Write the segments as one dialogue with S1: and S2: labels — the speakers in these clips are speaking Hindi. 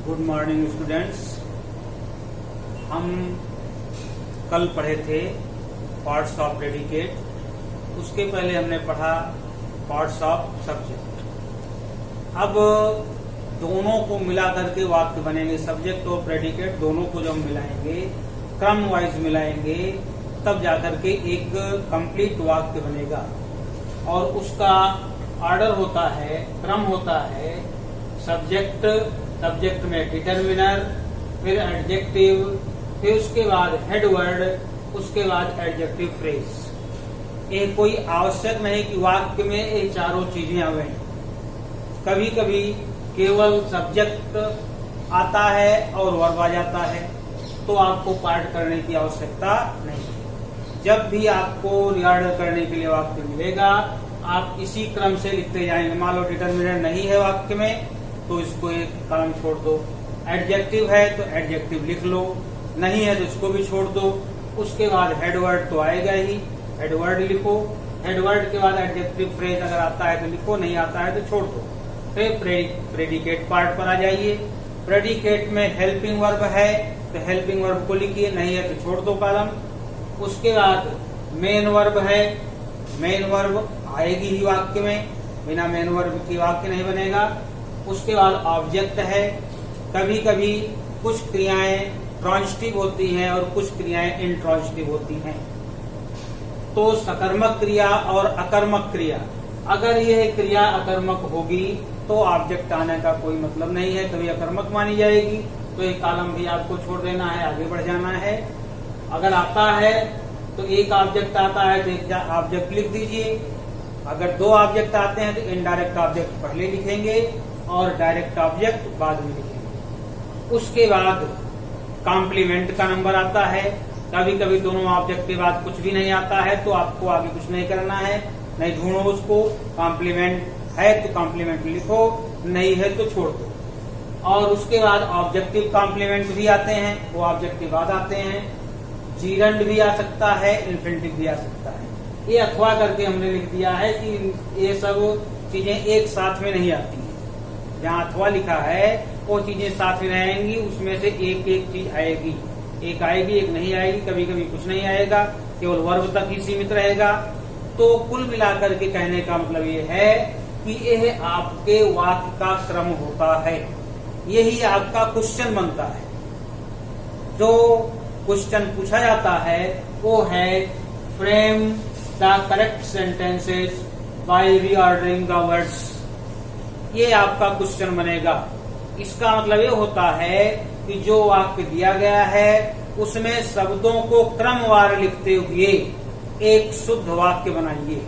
S1: Good morning students. हम कल पढ़े थे पार्ट्स ऑफ प्रेडिकेट, उसके पहले हमने पढ़ा पार्ट्स ऑफ सब्जेक्ट। अब दोनों को मिला करके वाक्य बनेंगे। सब्जेक्ट और प्रेडिकेट दोनों को जब मिलाएंगे, क्रम वाइज मिलाएंगे, तब जाकर के एक कंप्लीट वाक्य बनेगा। और उसका ऑर्डर होता है, क्रम होता है सब्जेक्ट, सब्जेक्ट में डिटरमिनर, फिर एडजेक्टिव, फिर उसके बाद हेडवर्ड, उसके बाद एडजेक्टिव फ्रेज। ये कोई आवश्यक नहीं कि वाक्य में ये चारों चीजें आवे। कभी कभी केवल सब्जेक्ट आता है और वर्ब आ जाता है, तो आपको पार्ट करने की आवश्यकता नहीं। जब भी आपको रिऑर्डर करने के लिए वाक्य मिलेगा, आप इसी क्रम से लिखते जाएंगे। मान लो डिटरमिनर नहीं है वाक्य में, तो इसको एक कॉलम छोड़ दो। एडजेक्टिव है तो एडजेक्टिव लिख लो, नहीं है तो इसको भी छोड़ दो। उसके बाद हेडवर्ड तो आएगा ही, हेडवर्ड लिखो। हेडवर्ड के बाद एडजेक्टिव फ्रेज अगर आता है तो लिखो, नहीं आता है तो छोड़ दो। फिर प्रेडिकेट पार्ट पर आ जाइए। प्रेडिकेट में हेल्पिंग वर्ब है तो हेल्पिंग वर्ब को लिखिए, नहीं है तो छोड़ दो कॉलम। उसके बाद मेन वर्ब है, मेन वर्ब आएगी ही वाक्य में, बिना मेन वर्ब की वाक्य नहीं बनेगा। उसके बाद ऑब्जेक्ट है। कभी कभी कुछ क्रियाएं ट्रांजिटिव होती हैं और कुछ क्रियाएं इंट्रांजिटिव होती हैं। तो सकर्मक क्रिया और अकर्मक क्रिया, अगर यह क्रिया अकर्मक होगी तो ऑब्जेक्ट आने का कोई मतलब नहीं है, कभी अकर्मक मानी जाएगी। तो एक कॉलम भी आपको छोड़ देना है, आगे बढ़ जाना है। अगर आता है तो एक ऑब्जेक्ट आता है तो एक ऑब्जेक्ट लिख दीजिए। अगर दो ऑब्जेक्ट आते हैं तो इनडायरेक्ट ऑब्जेक्ट पहले लिखेंगे और डायरेक्ट ऑब्जेक्ट बाद में लिखेंगे। उसके बाद कॉम्प्लीमेंट का नंबर आता है। कभी कभी दोनों ऑब्जेक्ट के बाद कुछ भी नहीं आता है तो आपको आगे कुछ नहीं करना है, नहीं ढूंढो उसको। कॉम्प्लीमेंट है तो कॉम्प्लीमेंट लिखो, नहीं है तो छोड़ दो। और उसके बाद ऑब्जेक्टिव कॉम्प्लीमेंट भी आते हैं, वो ऑब्जेक्ट के बाद आते हैं। जीरंड भी आ सकता है, इन्फिनिटिव भी आ सकता है। ये अथवा करके हमने लिख दिया है कि ये सब चीजें एक साथ में नहीं आती हैं। जहाँ अथवा लिखा है वो चीजें साथ में रहेंगी, उसमें से एक एक चीज आएगी। एक आएगी, एक नहीं आएगी, कभी कभी कुछ नहीं आएगा, केवल वर्ब तक ही सीमित रहेगा। तो कुल मिलाकर के कहने का मतलब ये है कि यह आपके वाक्य का क्रम होता है। यही आपका क्वेश्चन बनता है। जो क्वेश्चन पूछा जाता है वो है frame the correct sentences bye reordering the words. ये आपका क्वेश्चन बनेगा। इसका मतलब ये होता है कि जो वाक्य दिया गया है उसमें शब्दों को क्रमवार लिखते हुए एक शुद्ध वाक्य बनाइए।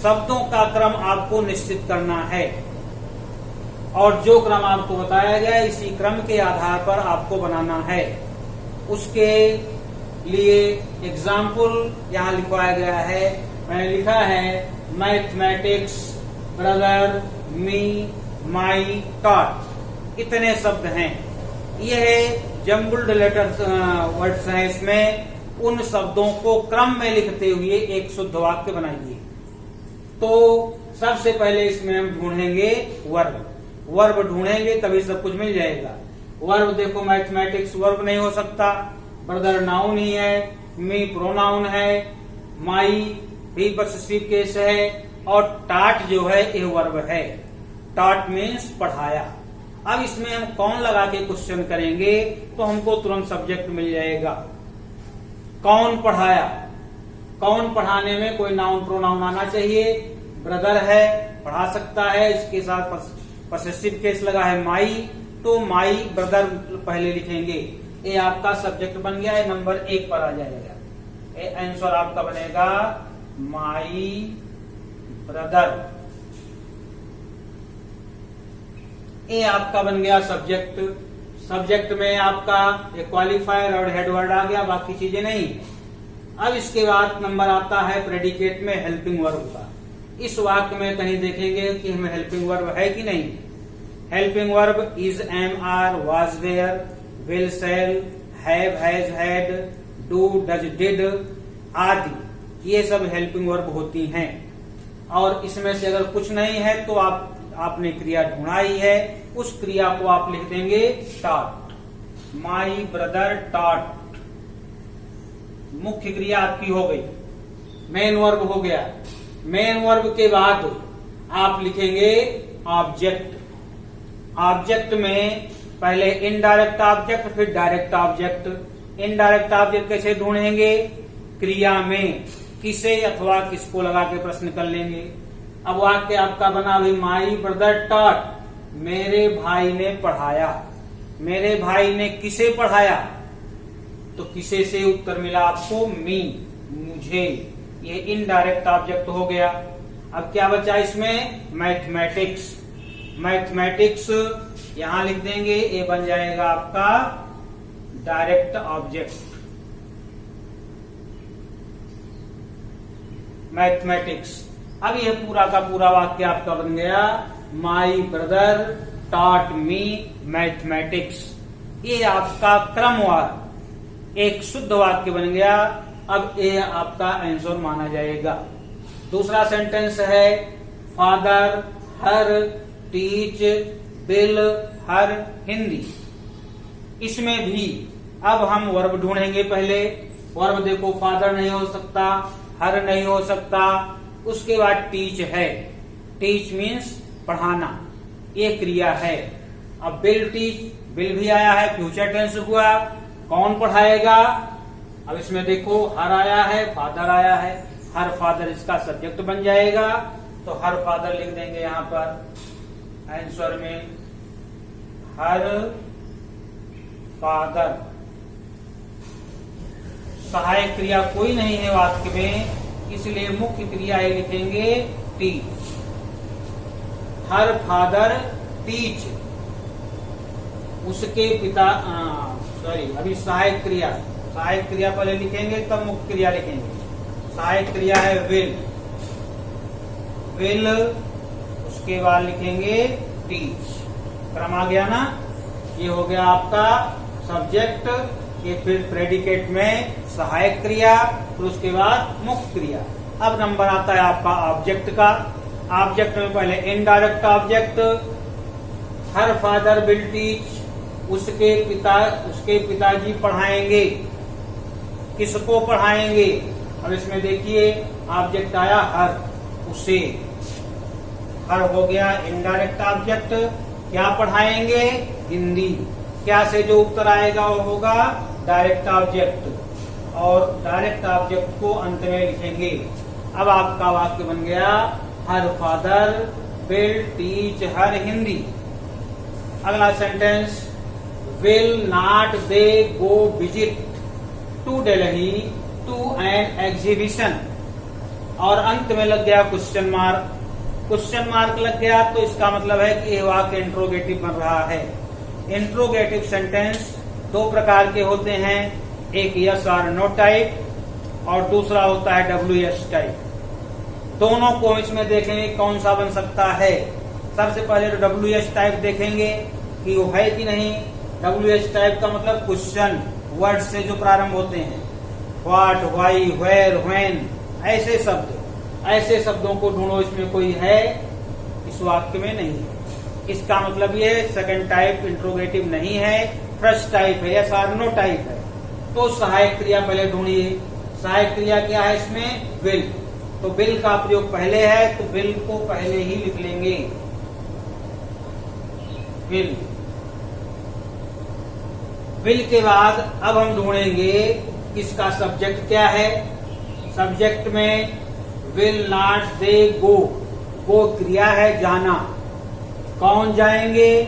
S1: शब्दों का क्रम आपको निश्चित करना है और जो क्रम आपको बताया गया है इसी क्रम के आधार पर आपको बनाना है। उसके लिए एग्जाम्पल यहाँ लिखवाया गया है। मैंने लिखा है mathematics, brother, me, my, taught. इतने शब्द हैं। यह जम्बल्ड लेटर्स वर्ड्स हैं। इसमें उन शब्दों को क्रम में लिखते हुए एक शुद्ध वाक्य बनाइए। तो सबसे पहले इसमें हम ढूंढेंगे वर्ब। वर्ब ढूंढेंगे तभी सब कुछ मिल जाएगा। वर्ब देखो, मैथमेटिक्स वर्ब नहीं हो सकता, ब्रदर नाउन ही है, मी प्रोनाउन है, माई भी पॉसेसिव केस है, और टाट जो है ये वर्ब है। टाट मीन्स पढ़ाया। अब इसमें हम कौन लगा के क्वेश्चन करेंगे तो हमको तुरंत सब्जेक्ट मिल जाएगा। कौन पढ़ाया, कौन पढ़ाने में कोई नाउन प्रोनाउन आना चाहिए। ब्रदर है, पढ़ा सकता है, इसके साथ पॉसेसिव केस लगा है माई, तो माई ब्रदर पहले लिखेंगे। ये आपका सब्जेक्ट बन गया है, नंबर 1 पर आ जाएगा। ये आंसर आपका बनेगा माई ब्रदर। ये आपका बन गया सब्जेक्ट। सब्जेक्ट में आपका ये क्वालिफायर और हेडवर्ड आ गया, बाकी चीजें नहीं। अब इसके बाद नंबर आता है प्रेडिकेट में हेल्पिंग वर्ब का। इस वाक्य में कहीं देखेंगे कि हमें हेल्पिंग वर्ब है कि नहीं। Helping verb is, am, are, was, were, will, shall, have, has, had, do, does, did आदि, ये सब हेल्पिंग वर्ब होती हैं। और इसमें से अगर कुछ नहीं है तो आपने क्रिया ढूंढा ही है, उस क्रिया को आप लिख देंगे टॉट। माई ब्रदर टॉट, मुख्य क्रिया आपकी हो गई, मेन वर्ब हो गया। मेन वर्ब के बाद आप लिखेंगे ऑब्जेक्ट। ऑब्जेक्ट में पहले इनडायरेक्ट ऑब्जेक्ट, फिर डायरेक्ट ऑब्जेक्ट। इनडायरेक्ट ऑब्जेक्ट कैसे ढूंढेंगे? क्रिया में किसे अथवा किसको लगा के प्रश्न कर लेंगे। अब वाक्य आपका बना भाई, माई ब्रदर टॉट, मेरे भाई ने पढ़ाया। मेरे भाई ने किसे पढ़ाया? तो किसे से उत्तर मिला आपको, मी, मुझे। ये इनडायरेक्ट ऑब्जेक्ट हो गया। अब क्या बचा इसमें? मैथमेटिक्स। मैथमेटिक्स यहां लिख देंगे, ये बन जाएगा आपका डायरेक्ट ऑब्जेक्ट। मैथमेटिक्स। अब यह पूरा का पूरा वाक्य आपका बन गया, my brother taught me mathematics. ये आपका क्रमवार एक शुद्ध वाक्य बन गया। अब ये आपका आंसर माना जाएगा। दूसरा सेंटेंस है, फादर हर टीच बिल हर हिंदी। इसमें भी अब हम वर्ब ढूंढेंगे। पहले वर्ब देखो, फादर नहीं हो सकता, हर नहीं हो सकता, उसके बाद टीच है। टीच मीन्स पढ़ाना, ये क्रिया है। अब बिल टीच, बिल भी आया है, फ्यूचर टेंस हुआ, कौन पढ़ाएगा? अब इसमें देखो, हर आया है, फादर आया है, हर फादर इसका सब्जेक्ट बन जाएगा। तो हर फादर लिख देंगे यहां पर आंसर में, हर फादर। सहायक क्रिया कोई नहीं है वाक्य में, इसलिए मुख्य क्रिया ये लिखेंगे टीच। हर फादर टीच, उसके पिता, अभी सहायक क्रिया, सहायक क्रिया पहले लिखेंगे तब मुख्य क्रिया लिखेंगे। सहायक क्रिया है विल, विल, उसके बाद लिखेंगे टीच। क्रम आ गया ना? ये हो गया आपका सब्जेक्ट, ये फिर प्रेडिकेट में सहायक क्रिया, फिर उसके बाद मुख्य क्रिया। अब नंबर आता है आपका ऑब्जेक्ट का। ऑब्जेक्ट में पहले indirect object, her father will teach, उसके पिताजी पढ़ाएंगे। किसको पढ़ाएंगे? अब इसमें देखिए ऑब्जेक्ट आया हर, उसे। हर हो गया इनडायरेक्ट ऑब्जेक्ट। क्या पढ़ाएंगे? हिंदी। क्या से जो उत्तर आएगा वो होगा डायरेक्ट ऑब्जेक्ट, और डायरेक्ट ऑब्जेक्ट को अंत में लिखेंगे। अब आपका वाक्य बन गया, her father will teach her Hindi. अगला sentence, will not they go visit to Delhi to an exhibition, और अंत में लग गया क्वेश्चन मार्क। क्वेश्चन मार्क लग गया तो इसका मतलब है कि यह वाक्य इंट्रोगेटिव बन रहा है। इंट्रोगेटिव सेंटेंस दो प्रकार के होते हैं, एक यस और नो टाइप, और दूसरा होता है WS टाइप। दोनों को इसमें देखेंगे कौन सा बन सकता है। सबसे पहले तो WS टाइप देखेंगे कि वो है कि नहीं। WH टाइप का मतलब क्वेश्चन वर्ड से जो प्रारंभ होते हैं, व्हाट, व्हाई, वेयर, व्हेन, ऐसे शब्द। ऐसे शब्दों को ढूंढो, इसमें कोई है? इस वाक्य में नहीं है। इसका मतलब ये सेकंड टाइप इंट्रोगेटिव नहीं है, फर्स्ट टाइप है, यस और नो टाइप है। तो सहायक क्रिया पहले ढूंढिए। सहायक क्रिया क्या है इसमें? विल। तो विल का प्रयोग पहले है, तो विल को पहले ही लिख लेंगे, विल। विल के बाद अब हम ढूंढेंगे इसका सब्जेक्ट क्या है। सब्जेक्ट में विल नॉट दे गो, गो क्रिया है जाना। कौन जाएंगे?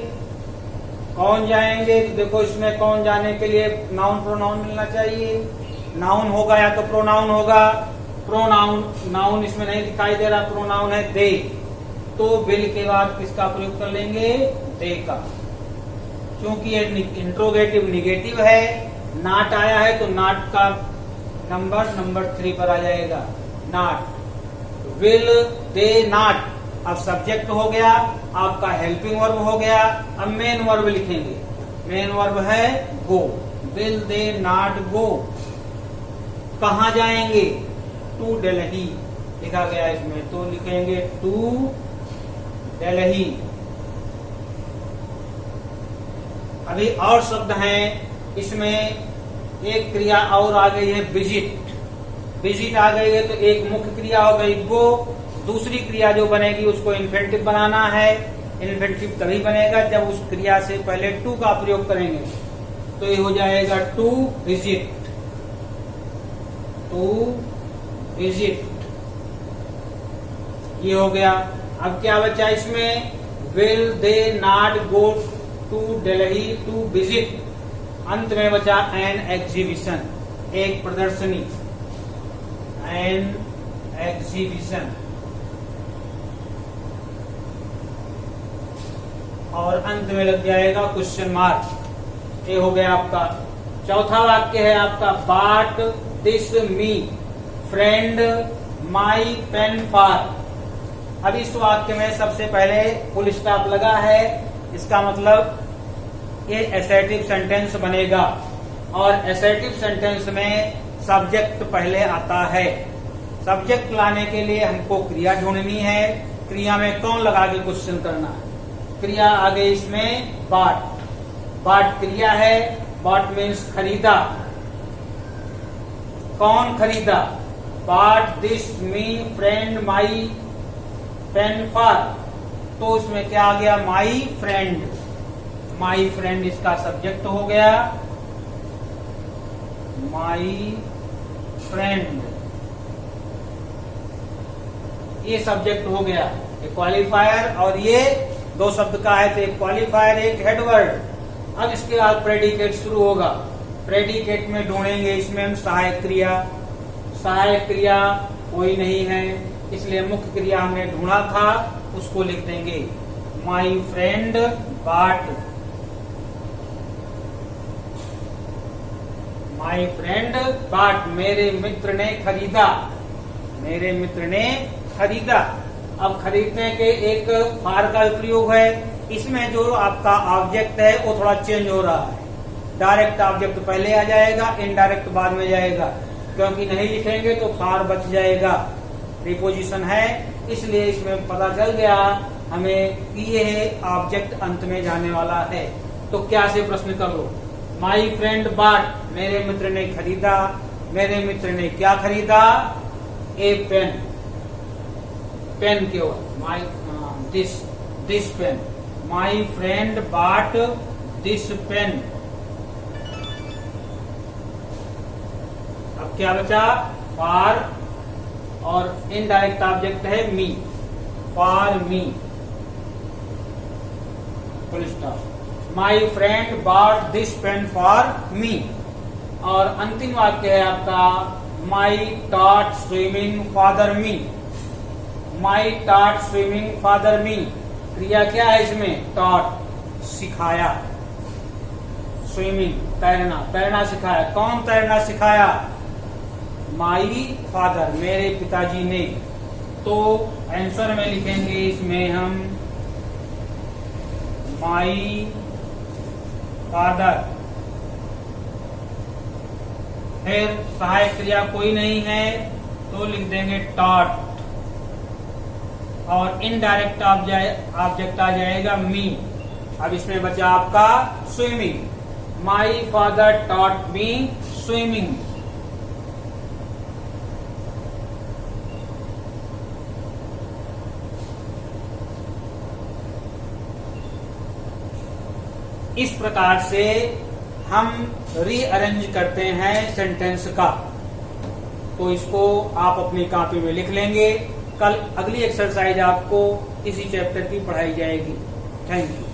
S1: कौन जाएंगे? तो देखो इसमें कौन जाने के लिए नाउन प्रोनाउन मिलना चाहिए। नाउन होगा या तो प्रोनाउन होगा। प्रोनाउन, नाउन इसमें नहीं दिखाई दे रहा, प्रोनाउन है दे। तो विल के बाद किसका प्रयोग कर लेंगे? दे का। क्योंकि ये इंट्रोगेटिव निगेटिव है, नॉट आया है तो नॉट का नंबर 3 पर आ जाएगा, नॉट। विल दे नॉट, अब सब्जेक्ट हो गया, आपका हेल्पिंग वर्ब हो गया। अब मेन वर्ब लिखेंगे। मेन वर्ब है गो। विल दे नॉट गो, कहा जाएंगे? टू दिल्ली लिखा गया इसमें, तो लिखेंगे टू दिल्ली। अभी और शब्द हैं, इसमें एक क्रिया और आ गई है विजिट। विजिट आ गई है तो एक मुख्य क्रिया हो गई गो, दूसरी क्रिया जो बनेगी उसको इन्फिनिटिव बनाना है। इन्फिनिटिव तभी बनेगा जब उस क्रिया से पहले टू का प्रयोग करेंगे, तो ये हो जाएगा टू विजिट। टू विजिट ये हो गया। अब क्या बचा इसमें, will they not go to Delhi to visit. अंत में बचा एन एग्जीबिशन, एक प्रदर्शनी, एन एग्जीबिशन। और अंत में लग जाएगा क्वेश्चन मार्क। ये हो गया आपका। चौथा वाक्य है आपका, bought this me friend my pen for. अब इस वाक्य में सबसे पहले फुल स्टॉप लगा है, इसका मतलब ये एसर्टिव सेंटेंस बनेगा। और एसर्टिव सेंटेंस में सब्जेक्ट पहले आता है। सब्जेक्ट लाने के लिए हमको क्रिया ढूंढनी है। क्रिया में कौन लगा के क्वेश्चन करना है। क्रिया आ गई इसमें बाट। बाट क्रिया है, बाट मीन्स खरीदा। कौन खरीदा, bought this me friend my pen for. तो उसमें क्या आ गया, माई फ्रेंड। माई फ्रेंड इसका सब्जेक्ट हो गया, माई फ्रेंड ये सब्जेक्ट हो गया। एक क्वालिफायर और ये दो शब्द का है, तो एक क्वालिफायर एक हेडवर्ड। अब इसके बाद प्रेडिकेट शुरू होगा। प्रेडिकेट में ढूंढेंगे इसमें हम सहायक क्रिया। सहायक क्रिया कोई नहीं है, इसलिए मुख्य क्रिया हमने ढूंढा था उसको लिख देंगे, माई फ्रेंड बाट। माई फ्रेंड बाट, मेरे मित्र ने खरीदा। मेरे मित्र ने खरीदा। अब खरीदने के एक फार का प्रयोग है। इसमें जो आपका ऑब्जेक्ट है वो थोड़ा चेंज हो रहा है। डायरेक्ट ऑब्जेक्ट पहले आ जाएगा, इनडायरेक्ट बाद में जाएगा, क्योंकि नहीं लिखेंगे तो फार बच जाएगा। प्रीपोजिशन है, इसलिए इसमें पता चल गया हमें कि यह ऑब्जेक्ट अंत में जाने वाला है। तो क्या से प्रश्न कर लो, माई फ्रेंड बाट, मेरे मित्र ने खरीदा। मेरे मित्र ने क्या खरीदा, ए पेन। पेन केवल, my this pen. My friend bought this pen. अब क्या बचा, फॉर और इनडायरेक्ट ऑब्जेक्ट है me, for me, full stop. My friend bought this pen for me. और अंतिम वाक्य है आपका, my taught swimming father me. My taught swimming father me, क्रिया क्या है इसमें, टॉट, सिखाया। स्विमिंग तैरना, तैरना सिखाया। कौन तैरना सिखाया, माई फादर, मेरे पिताजी ने। तो आंसर में लिखेंगे इसमें हम माई फादर। फिर सहायक क्रिया कोई नहीं है तो लिख देंगे टॉट। और इनडायरेक्ट ऑब्जेक्ट आ जाएगा मी। अब इसमें बचा आपका swimming. My father taught me swimming. इस प्रकार से हम रीअरेंज करते हैं सेंटेंस का। तो इसको आप अपनी कॉपी में लिख लेंगे। कल अगली एक्सरसाइज आपको इसी चैप्टर की पढ़ाई जाएगी। Thank you.